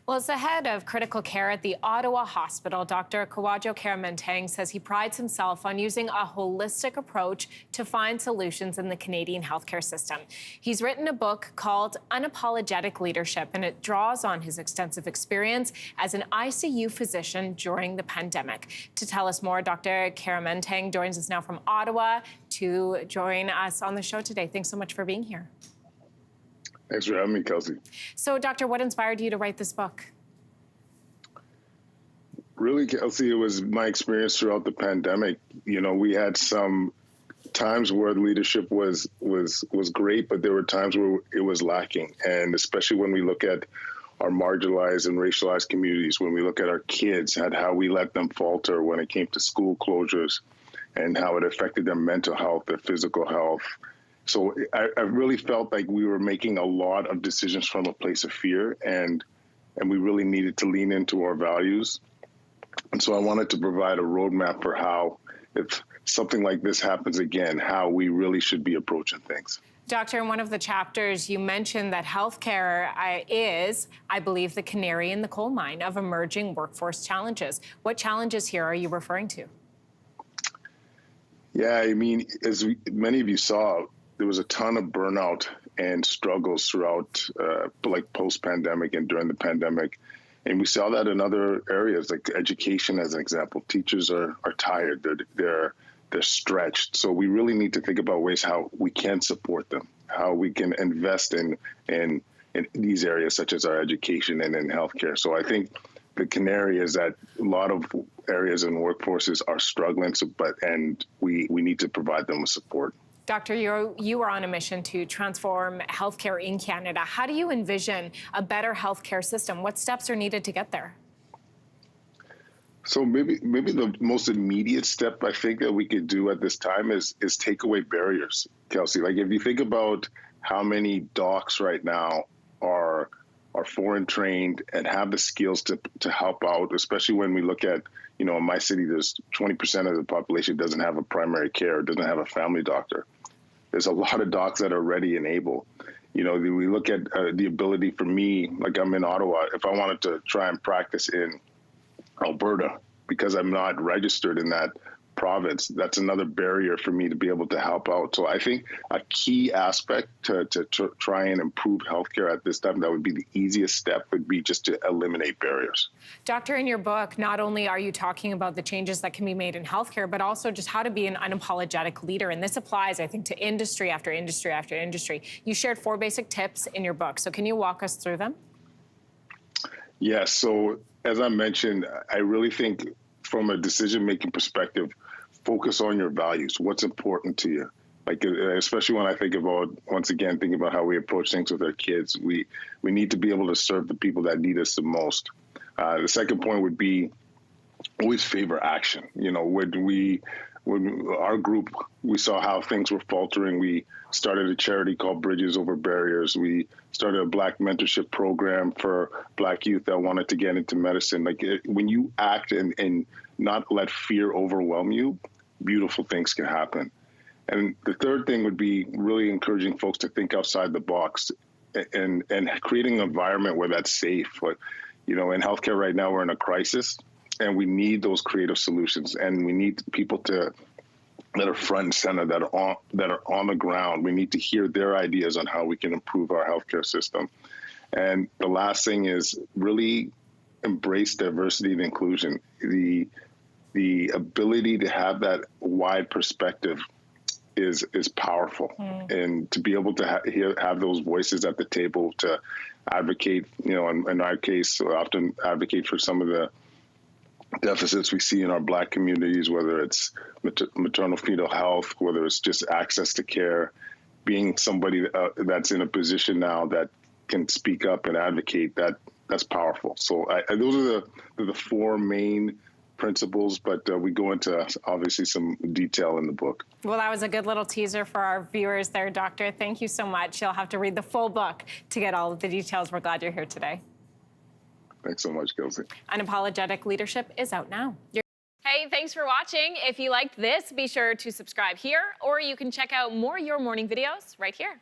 Well, as the head of critical care at the Ottawa Hospital, Dr. Kwadwo Kyeremanteng says he prides himself on using a holistic approach to find solutions in the Canadian healthcare system. He's written a book called Unapologetic Leadership, and it draws on his extensive experience as an ICU physician during the pandemic. To tell us more, Dr. Kyeremanteng joins us now from Ottawa to join us on the show today. Thanks so much for being here. Thanks for having me, Kelsey. So, Doctor, what inspired you to write this book? Really, Kelsey, it was my experience throughout the pandemic. You know, we had some times where leadership was great, but there were times where it was lacking. And especially when we look at our marginalized and racialized communities, when we look at our kids and how we let them falter when it came to school closures and how it affected their mental health, their physical health. So I really felt like we were making a lot of decisions from a place of fear, and we really needed to lean into our values. And so I wanted to provide a roadmap for how, if something like this happens again, how we really should be approaching things. Doctor, in one of the chapters, you mentioned that healthcare is, I believe, the canary in the coal mine of emerging workforce challenges. What challenges here are you referring to? Yeah, I mean, as many of you saw, there was a ton of burnout and struggles throughout, like post-pandemic and during the pandemic. And we saw that in other areas, like education, as an example. Teachers are tired, they're stretched. So we really need to think about ways how we can support them, how we can invest in these areas, such as our education and in healthcare. So I think the canary is that a lot of areas in workforces are struggling, and we need to provide them with support. Doctor, you are on a mission to transform healthcare in Canada. How do you envision a better healthcare system? What steps are needed to get there? So maybe the most immediate step I think that we could do at this time is take away barriers, Kelsey. Like if you think about how many docs right now are foreign trained and have the skills to help out, especially when we look at, you know, in my city, there's 20% of the population doesn't have a primary care, doesn't have a family doctor. There's a lot of docs that are ready and able. You know, we look at the ability for me, like I'm in Ottawa, if I wanted to try and practice in Alberta, because I'm not registered in that province, that's another barrier for me to be able to help out. So I think a key aspect to try and improve healthcare at this time, that would be the easiest step, would be just to eliminate barriers. Doctor, in your book, not only are you talking about the changes that can be made in healthcare, but also just how to be an unapologetic leader. And this applies, I think, to industry after industry after industry. You shared 4 basic tips in your book. So can you walk us through them? Yes. So as I mentioned, I really think from a decision-making perspective, focus on your values. What's important to you? Like, especially when I think about, once again, thinking about how we approach things with our kids, we need to be able to serve the people that need us the most. The second point would be always favor action. You know, when our group, we saw how things were faltering. We started a charity called Bridges Over Barriers. We started a Black mentorship program for Black youth that wanted to get into medicine. Like when you act and not let fear overwhelm you, beautiful things can happen. And the third thing would be really encouraging folks to think outside the box and creating an environment where that's safe. But, you know, in healthcare right now, we're in a crisis, and we need those creative solutions, and we need people that are front and center, that are on the ground. We need to hear their ideas on how we can improve our healthcare system. And the last thing is really embrace diversity and inclusion. The ability to have that wide perspective is powerful, and to be able to have those voices at the table to advocate, you know, in our case, often advocate for some of the deficits we see in our Black communities, whether it's maternal fetal health, whether it's just access to care, being somebody that's in a position now that can speak up and advocate, that's powerful. So those are the 4 main principles, but we go into obviously some detail in the book. Well, that was a good little teaser for our viewers there, Doctor. Thank you so much. You'll have to read the full book to get all of the details. We're glad you're here today. Thanks so much, Kelsey. Unapologetic Leadership is out now. Hey, thanks for watching. If you liked this, be sure to subscribe here, or you can check out more Your Morning videos right here.